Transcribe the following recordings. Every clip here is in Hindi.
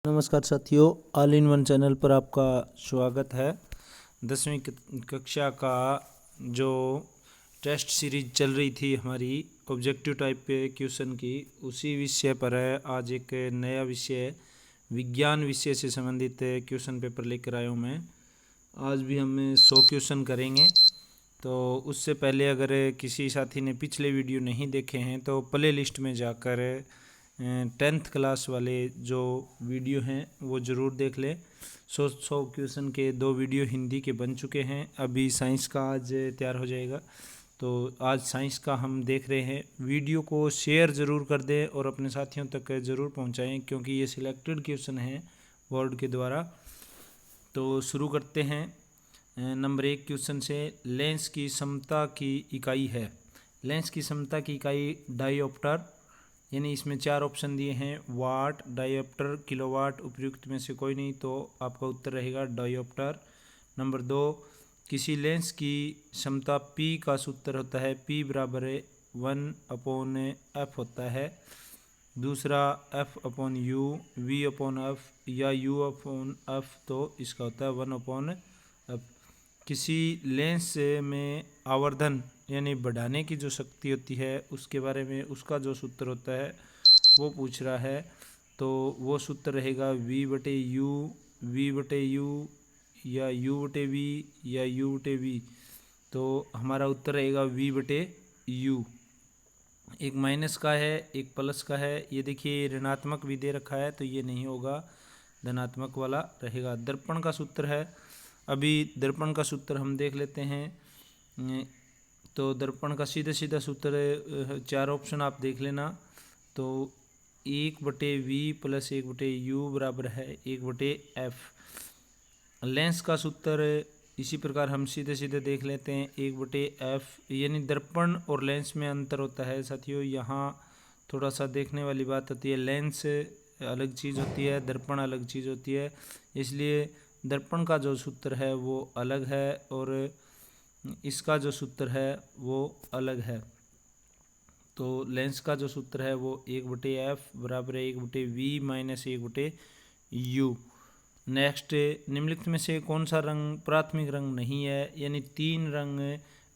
नमस्कार साथियों, ऑल इन वन चैनल पर आपका स्वागत है। 10वीं कक्षा का जो टेस्ट सीरीज चल रही थी हमारी ऑब्जेक्टिव टाइप पे क्वेश्चन की, उसी विषय पर है आज एक नया विषय विज्ञान विषय से संबंधित क्वेश्चन पेपर लेकर आया हूँ मैं। आज भी हम 100 क्वेश्चन करेंगे। तो उससे पहले अगर किसी साथी ने पिछले वीडियो नहीं देखे हैं तो प्ले लिस्ट में जाकर 10th क्लास वाले जो वीडियो हैं वो ज़रूर देख लें। 100 क्वेश्चन के 2 वीडियो हिंदी के बन चुके हैं। अभी साइंस का आज तैयार हो जाएगा, तो आज साइंस का हम देख रहे हैं। वीडियो को शेयर ज़रूर कर दें और अपने साथियों तक ज़रूर पहुंचाएं, क्योंकि ये सिलेक्टेड क्वेश्चन हैं बोर्ड के द्वारा। तो शुरू करते हैं नंबर 1 क्वेश्चन से। लेंस की समता की इकाई है। लेंस की समता की इकाई डायोप्टर, यानी इसमें 4 ऑप्शन दिए हैं, वाट, डायोप्टर, किलोवाट। उपयुक्त में से कोई नहीं, तो आपका उत्तर रहेगा डायोप्टर। नंबर 2, किसी लेंस की क्षमता P का सूत्र होता है, P बराबर 1/f होता है। दूसरा F/U, V/F या U/F, तो इसका होता है 1/f। किसी लेंस में आवर्धन यानी बढ़ाने की जो शक्ति होती है उसके बारे में उसका जो सूत्र होता है वो पूछ रहा है, तो वो सूत्र रहेगा V/U, V/U या U/V या U/V। तो हमारा उत्तर रहेगा V/U। एक माइनस का है, एक प्लस का है। ये देखिए ऋणात्मक भी दे रखा है, तो ये नहीं होगा, धनात्मक वाला रहेगा। दर्पण का सूत्र है, अभी दर्पण का सूत्र हम देख लेते हैं। तो दर्पण का सीधा सीधा सूत्र 4 ऑप्शन आप देख लेना। तो 1/V प्लस 1/U बराबर है 1/f। लेंस का सूत्र इसी प्रकार हम सीधे सीधे देख लेते हैं, 1/f। यानी दर्पण और लेंस में अंतर होता है साथियों। यहाँ थोड़ा सा देखने वाली बात होती है, लेंस अलग चीज़ होती है, दर्पण अलग चीज़ होती है। इसलिए दर्पण का जो सूत्र है वो अलग है और इसका जो सूत्र है वो अलग है। तो लेंस का जो सूत्र है वो 1/f बराबर है 1/v माइनस 1/u। नेक्स्ट, निम्नलिखित में से कौन सा रंग प्राथमिक रंग नहीं है? यानी 3 रंग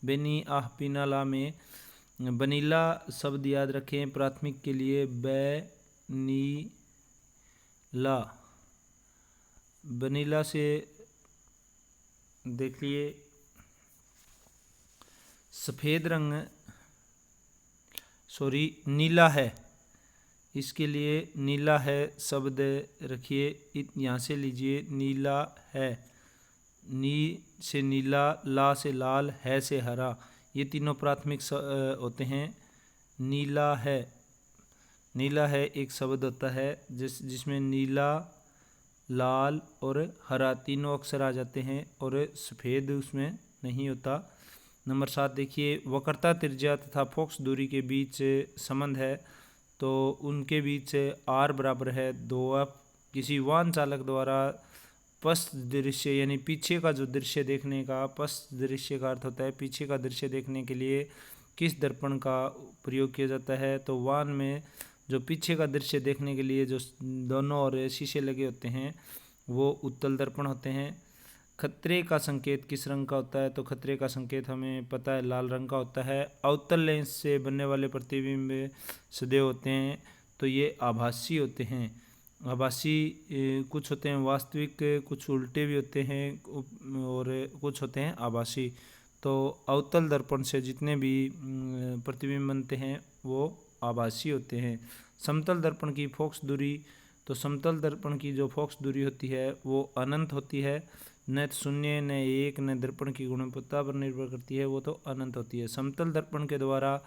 बेनी आह पीनाला में वनीला शब्द याद रखें प्राथमिक के लिए, वनीला। वनीला से देखिए सफ़ेद रंग, नीला है, इसके लिए नीला है शब्द रखिए, यहाँ से लीजिए नीला है, नी से नीला, ला से लाल, है से हरा, ये तीनों प्राथमिक होते हैं। नीला है, नीला है एक शब्द होता है जिसमें नीला, लाल और हरा तीनों अक्षर आ जाते हैं और सफ़ेद उसमें नहीं होता। नंबर 7 देखिए, वक्रता त्रिज्या तथा फोकस दूरी के बीच संबंध है, तो उनके बीच r बराबर है 2f। किसी वाहन चालक द्वारा पश्च दृश्य यानी पीछे का जो दृश्य देखने का, पश्च दृश्य का अर्थ होता है पीछे का दृश्य देखने के लिए किस दर्पण का प्रयोग किया जाता है? तो वाहन में जो पीछे का दृश्य देखने के लिए जो दोनों ओर शीशे लगे होते हैं वो उत्तल दर्पण होते हैं। खतरे का संकेत किस रंग का होता है? तो खतरे का संकेत हमें पता है लाल रंग का होता है। अवतल लेंस से बनने वाले प्रतिबिंब सदैव होते हैं, तो ये आभासी होते हैं। आभासी कुछ होते हैं वास्तविक, कुछ उल्टे भी होते हैं और कुछ होते हैं आभासी। तो अवतल दर्पण से जितने भी प्रतिबिंब बनते हैं वो आभासी होते हैं। समतल दर्पण की फोकस दूरी, तो समतल दर्पण की जो फोकस दूरी होती है वो अनंत होती है, न शून्य न एक न दर्पण की गुणवत्ता पर निर्भर करती है, वो तो अनंत होती है। समतल दर्पण के द्वारा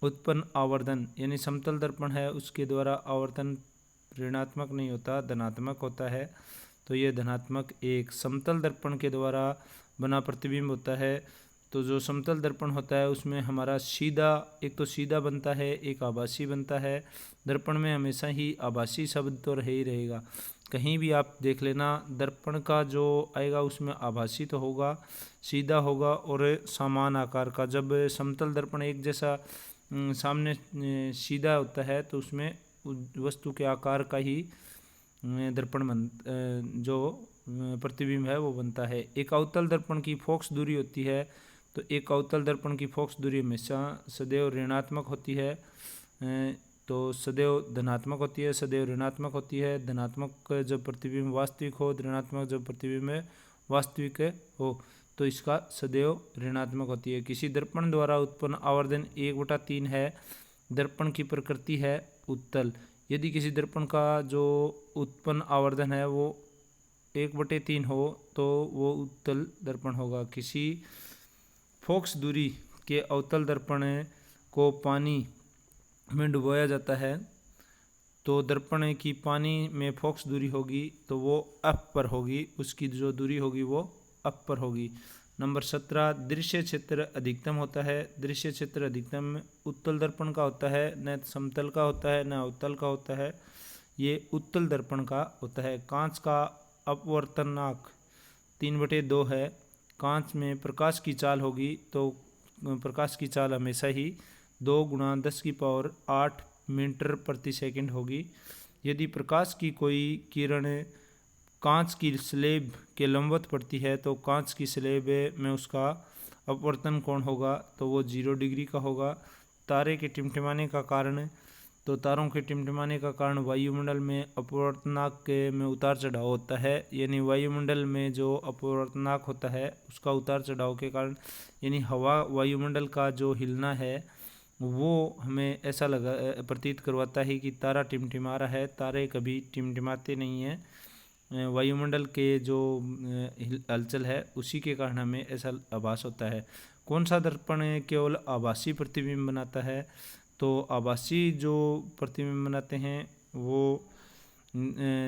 उत्पन्न आवर्धन, यानी समतल दर्पण है उसके द्वारा आवर्धन ऋणात्मक नहीं होता, धनात्मक होता है, तो ये धनात्मक। एक समतल दर्पण के द्वारा बना प्रतिबिंब होता है, तो जो समतल दर्पण होता है उसमें हमारा सीधा, एक तो सीधा बनता है, एक आभासी बनता है। दर्पण में हमेशा ही आभासी शब्द तो रह ही रहेगा, कहीं भी आप देख लेना दर्पण का जो आएगा उसमें आभासी तो होगा, सीधा होगा और समान आकार का। जब समतल दर्पण एक जैसा सामने सीधा होता है तो उसमें वस्तु के आकार का ही दर्पण जो प्रतिबिंब है वो बनता है। एक अवतल दर्पण की फोकस दूरी होती है, तो एक अवतल दर्पण की फोकस दूरी हमेशा सदैव ऋणात्मक होती है, तो सदैव धनात्मक होती है, सदैव ऋणात्मक होती है। धनात्मक जब प्रतिबिंब वास्तविक हो, ऋणात्मक जब प्रतिबिंब वास्तविक हो, तो इसका सदैव ऋणात्मक होती है। किसी दर्पण द्वारा उत्पन्न आवर्धन 1/3 है। दर्पण की प्रकृति है उत्तल। यदि किसी दर्पण का जो उत्पन्न आवर्धन है वो 1/3 हो तो वो उत्तल दर्पण होगा। किसी फोकस दूरी के अवतल दर्पण को पानी में डुबोया जाता है, तो दर्पण की पानी में फोकस दूरी होगी तो वो अप पर होगी, उसकी जो दूरी होगी वो अप पर होगी। नंबर 17, दृश्य क्षेत्र अधिकतम होता है। दृश्य क्षेत्र अधिकतम उत्तल दर्पण का होता है, न समतल का होता है, न अवतल का होता है। ये उत्तल दर्पण का होता है। कांच का अपवर्तनांक 3/2 है। कांच में प्रकाश की चाल होगी तो प्रकाश की चाल हमेशा ही 2 × 10⁸ मीटर प्रति सेकंड होगी। यदि प्रकाश की कोई किरण कांच की स्लेब के लंबवत पड़ती है तो कांच की स्लेब में उसका अपवर्तन कोण होगा तो वो 0 डिग्री का होगा। तारे के टिमटिमाने का कारण, तो तारों के टिमटिमाने का कारण वायुमंडल में अपवर्तनांक में उतार चढ़ाव होता है। यानी वायुमंडल में जो अपवर्तनांक होता है उसका उतार चढ़ाव के कारण, यानी हवा वायुमंडल का जो हिलना है वो हमें ऐसा लगा प्रतीत करवाता है कि तारा टिमटिमा रहा है। तारे कभी टिमटिमाते नहीं हैं, वायुमंडल के जो हलचल है उसी के कारण हमें ऐसा आभास होता है। कौन सा दर्पण केवल आभासी प्रतिबिंब बनाता है? तो आभासी जो प्रतिबिंब बनाते हैं वो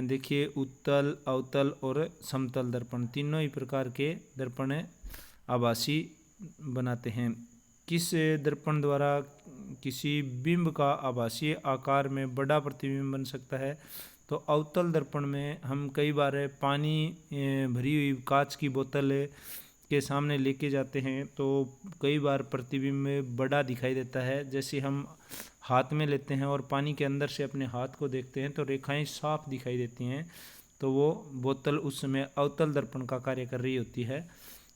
देखिए उत्तल, अवतल और समतल दर्पण, तीनों ही प्रकार के दर्पण आभासी बनाते हैं। किस दर्पण द्वारा किसी बिंब का आभासी आकार में बड़ा प्रतिबिंब बन सकता है? तो अवतल दर्पण में हम कई बार पानी भरी हुई कांच की बोतल के सामने लेके जाते हैं तो कई बार प्रतिबिंब बड़ा दिखाई देता है। जैसे हम हाथ में लेते हैं और पानी के अंदर से अपने हाथ को देखते हैं तो रेखाएं साफ दिखाई देती हैं, तो वो बोतल उस समय अवतल दर्पण का कार्य कर रही होती है।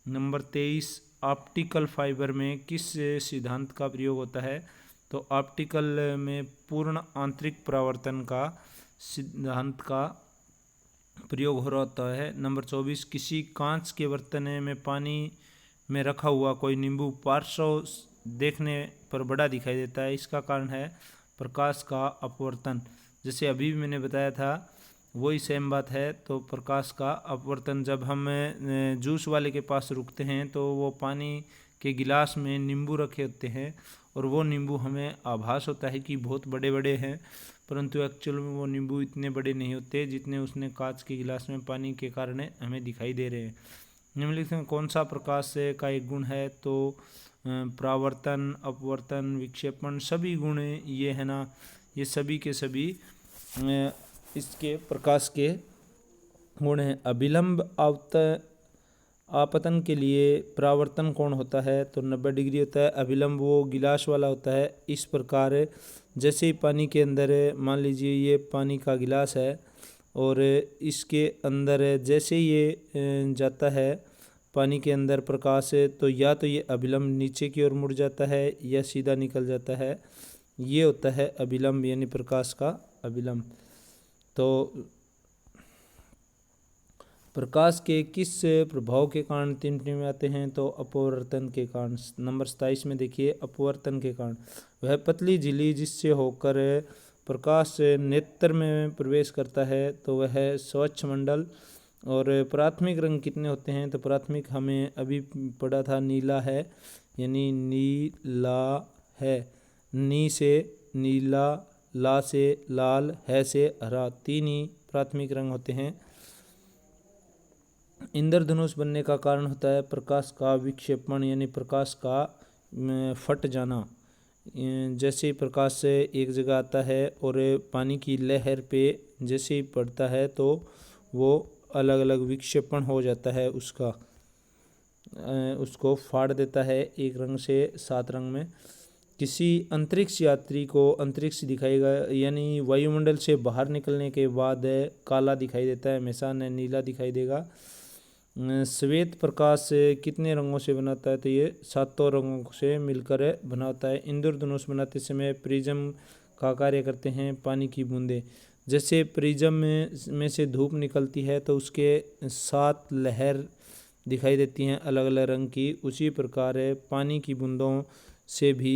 नंबर 23, ऑप्टिकल फाइबर में किस सिद्धांत का प्रयोग होता है? तो ऑप्टिकल में पूर्ण आंतरिक परावर्तन का सिद्धांत का प्रयोग हो रहा होता है। नंबर 24, किसी कांच के बर्तन में पानी में रखा हुआ कोई नींबू पार्श्व देखने पर बड़ा दिखाई देता है। इसका कारण है प्रकाश का अपवर्तन। जैसे अभी भी मैंने बताया था वही सेम बात है। तो प्रकाश का अपवर्तन, जब हम जूस वाले के पास रुकते हैं तो वो पानी के गिलास में नींबू रखे होते हैं और वो नींबू हमें आभास होता है कि बहुत बड़े बड़े हैं, परंतु एक्चुअल में वो नींबू इतने बड़े नहीं होते जितने उसने कांच के गिलास में पानी के कारण हमें दिखाई दे रहे हैं। निम्नलिखित में कौन सा प्रकाश का एक गुण है? तो परावर्तन, अपवर्तन, विक्षेपण, सभी गुण ये है ना, ये सभी के सभी इसके प्रकाश के गुण हैं। अभिलंब आपतन के लिए परावर्तन कोण होता है तो 90 डिग्री होता है। अभिलंब वो गिलास वाला होता है। इस प्रकार जैसे ही पानी के अंदर, मान लीजिए ये पानी का गिलास है और इसके अंदर जैसे ये जाता है पानी के अंदर प्रकाश, तो या तो ये अभिलंब नीचे की ओर मुड़ जाता है या सीधा निकल जाता है। ये होता है अभिलंब, यानी प्रकाश का अभिलंब। तो प्रकाश के किस प्रभाव के कारण टिमटिमाते हैं? तो अपवर्तन के कारण। नंबर 27 में देखिए, अपवर्तन के कारण वह पतली झिल्ली जिससे होकर प्रकाश नेत्र में प्रवेश करता है तो वह स्वच्छ मंडल। और प्राथमिक रंग कितने होते हैं? तो प्राथमिक हमें अभी पढ़ा था नीला है, यानी नीला है। नी से नीला, ला से लाल, है से हरा, 3 ही प्राथमिक रंग होते हैं। इंद्रधनुष बनने का कारण होता है प्रकाश का विक्षेपण, यानी प्रकाश का फट जाना। जैसे ही प्रकाश से एक जगह आता है और पानी की लहर पे जैसे ही पड़ता है तो वो अलग अलग विक्षेपण हो जाता है, उसको फाड़ देता है एक रंग से 7 रंग में। किसी अंतरिक्ष यात्री को अंतरिक्ष दिखाएगा, यानी वायुमंडल से बाहर निकलने के बाद काला दिखाई देता है, हमेशा न नीला दिखाई देगा। श्वेत प्रकाश कितने रंगों से बनाता है, तो ये 7 रंगों से मिलकर बना होता है। इंद्रधनुष बनाते समय प्रिज्म का कार्य करते हैं पानी की बूंदें। जैसे प्रिज्म में से धूप निकलती है तो उसके 7 लहर दिखाई देती हैं अलग अलग रंग की, उसी प्रकार पानी की बूंदों से भी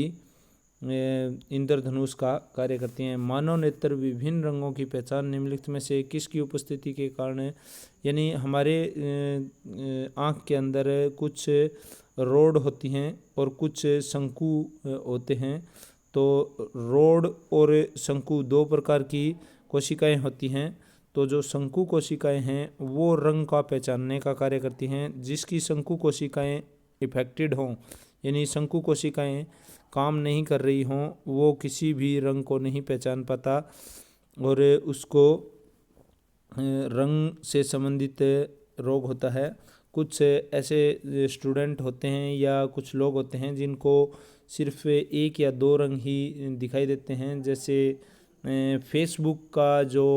इंद्रधनुष का कार्य करती हैं। मानव नेत्र विभिन्न रंगों की पहचान निम्नलिखित में से किसकी उपस्थिति के कारण है, यानी हमारे आँख के अंदर कुछ रोड होती हैं और कुछ शंकु होते हैं। तो रोड और शंकु 2 प्रकार की कोशिकाएं होती हैं। तो जो शंकु कोशिकाएं हैं वो रंग का पहचानने का कार्य करती हैं। जिसकी शंकु कोशिकाएं इफेक्टेड हों, यानी शंकु कोशिकाएं काम नहीं कर रही हों, वो किसी भी रंग को नहीं पहचान पाता और उसको रंग से संबंधित रोग होता है। कुछ ऐसे स्टूडेंट होते हैं या कुछ लोग होते हैं जिनको सिर्फ 1 या 2 रंग ही दिखाई देते हैं। जैसे फेसबुक का जो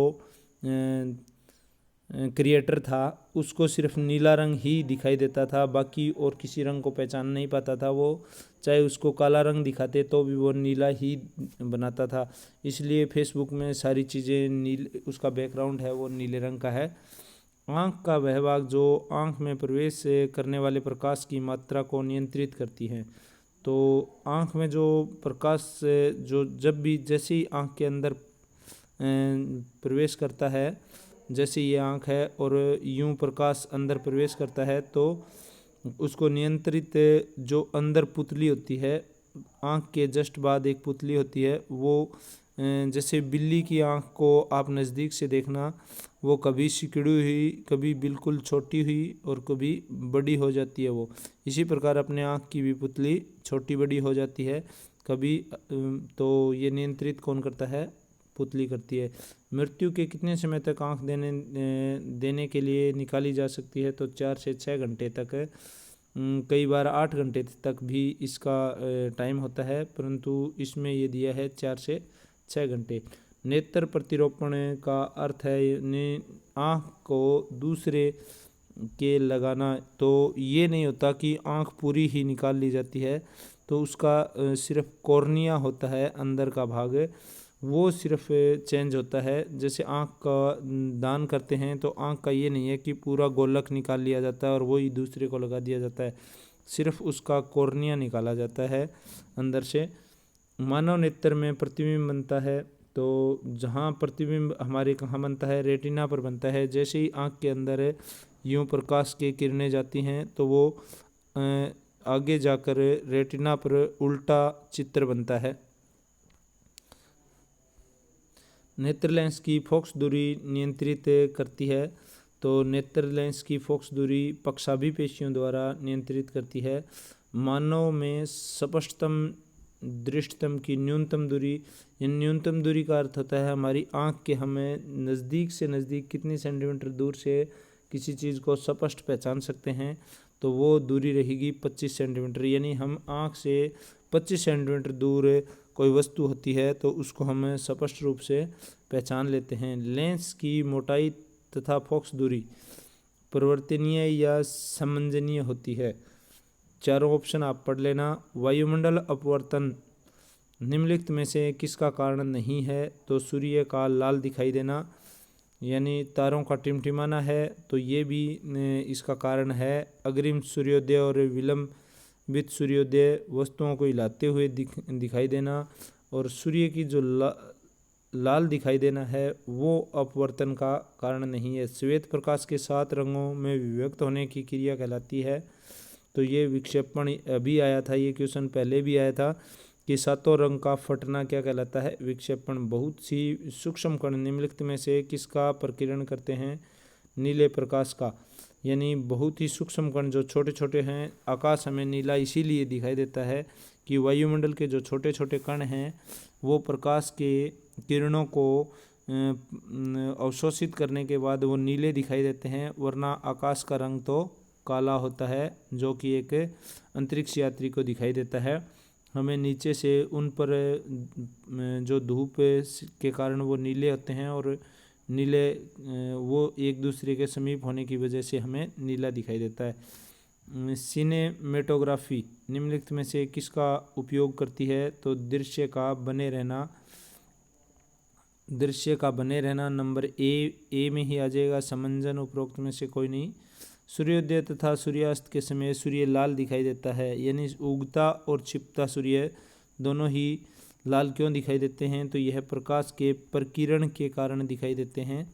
क्रिएटर था उसको सिर्फ नीला रंग ही दिखाई देता था, बाकी और किसी रंग को पहचान नहीं पाता था। वो चाहे उसको काला रंग दिखाते तो भी वो नीला ही बनाता था, इसलिए फेसबुक में सारी चीज़ें नीले, उसका बैकग्राउंड है वो नीले रंग का है। आँख का वह भाग जो आँख में प्रवेश करने वाले प्रकाश की मात्रा को नियंत्रित करती है। तो आँख में जो प्रकाश जो जब भी जैसे ही आँख के अंदर प्रवेश करता है, जैसे ये आँख है और यूं प्रकाश अंदर प्रवेश करता है तो उसको नियंत्रित जो अंदर पुतली होती है, आँख के जस्ट बाद एक पुतली होती है, वो जैसे बिल्ली की आँख को आप नज़दीक से देखना, वो कभी सिकुड़ी हुई, कभी बिल्कुल छोटी हुई और कभी बड़ी हो जाती है। वो इसी प्रकार अपने आँख की भी पुतली छोटी बड़ी हो जाती है कभी। तो ये नियंत्रित कौन करता है, पुतली करती है। मृत्यु के कितने समय तक आँख देने के लिए निकाली जा सकती है, तो 4 से 6 घंटे तक, कई बार 8 घंटे तक भी इसका टाइम होता है, परंतु इसमें ये दिया है 4 से 6 घंटे। नेत्र प्रतिरोपण का अर्थ है आँख को दूसरे के लगाना। तो ये नहीं होता कि आँख पूरी ही निकाल ली जाती है, तो उसका सिर्फ कॉर्निया होता है अंदर का भाग, वो सिर्फ चेंज होता है। जैसे आँख का दान करते हैं तो आँख का ये नहीं है कि पूरा गोलक निकाल लिया जाता है और वही दूसरे को लगा दिया जाता है, सिर्फ उसका कॉर्निया निकाला जाता है अंदर से। मानव नेत्र में प्रतिबिंब बनता है, तो जहाँ प्रतिबिंब हमारे कहाँ बनता है, रेटिना पर बनता है। जैसे ही आँख के अंदर यूँ प्रकाश की किरणें जाती हैं तो वो आगे जाकर रेटिना पर उल्टा चित्र बनता है। नेत्र लेंस की फोकस दूरी नियंत्रित करती है, तो नेत्र लेंस की फोकस दूरी पक्षाभिपेशियों द्वारा नियंत्रित करती है। मानव में स्पष्टतम दृष्टितम की न्यूनतम दूरी, न्यूनतम दूरी का अर्थ होता है हमारी आँख के हमें नज़दीक से नज़दीक कितनी सेंटीमीटर दूर से किसी चीज़ को स्पष्ट पहचान सकते हैं, तो वो दूरी रहेगी 25 सेंटीमीटर। यानी हम आँख से 25 सेंटीमीटर दूर कोई वस्तु होती है तो उसको हम स्पष्ट रूप से पहचान लेते हैं। लेंस की मोटाई तथा फोकस दूरी परिवर्तनीय या समंजनीय होती है। चारों ऑप्शन आप पढ़ लेना। वायुमंडल अपवर्तन निम्नलिखित में से किसका कारण नहीं है, तो सूर्य का लाल दिखाई देना, यानी तारों का टिमटिमाना है, तो ये भी इसका कारण है। अग्रिम सूर्योदय और विलंबित सूर्योदय वस्तुओं को हिलाते हुए दिखाई देना, और सूर्य की जो लाल दिखाई देना है वो अपवर्तन का कारण नहीं है। श्वेत प्रकाश के 7 रंगों में विभक्त होने की क्रिया कहलाती है, तो ये विक्षेपण अभी आया था, ये क्वेश्चन पहले भी आया था कि 7 रंग का फटना क्या कहलाता है, विक्षेपण। बहुत सी सूक्ष्म कण निम्नलिखित में से किसका प्रकीर्णन करते हैं, नीले प्रकाश का, यानी बहुत ही सूक्ष्म कण जो छोटे छोटे हैं। आकाश हमें नीला इसीलिए दिखाई देता है कि वायुमंडल के जो छोटे छोटे कण हैं वो प्रकाश के किरणों को अवशोषित करने के बाद वो नीले दिखाई देते हैं, वरना आकाश का रंग तो काला होता है जो कि एक अंतरिक्ष यात्री को दिखाई देता है। हमें नीचे से उन पर जो धूप के कारण वो नीले होते हैं और नीले वो एक दूसरे के समीप होने की वजह से हमें नीला दिखाई देता है। सिनेमेटोग्राफी निम्नलिखित में से किसका उपयोग करती है? तो दृश्य का बने रहना नंबर ए में ही आ जाएगा। समंजन उपरोक्त में से कोई नहीं। सूर्योदय तथा सूर्यास्त के समय सूर्य लाल दिखाई देता है, यानी उगता और छिपता सूर्य दोनों ही लाल क्यों दिखाई देते हैं? तो यह प्रकाश के प्रकीर्ण के कारण दिखाई देते हैं।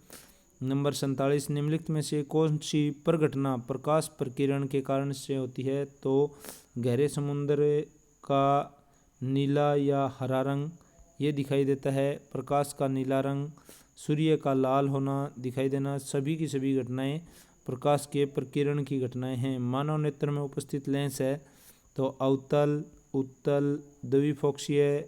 नंबर 47 निम्नलिखित में से कौन सी प्रघटना प्रकाश प्रकीर्ण के कारण से होती है? तो गहरे समुद्र का नीला या हरा रंग ये दिखाई देता है, प्रकाश का नीला रंग, सूर्य का लाल होना दिखाई देना, सभी की सभी घटनाएं प्रकाश के प्रकीर्ण की घटनाएं हैं। मानव नेत्र में उपस्थित लेंस है तो अवतल, उत्तल, द्विफोक्सीय,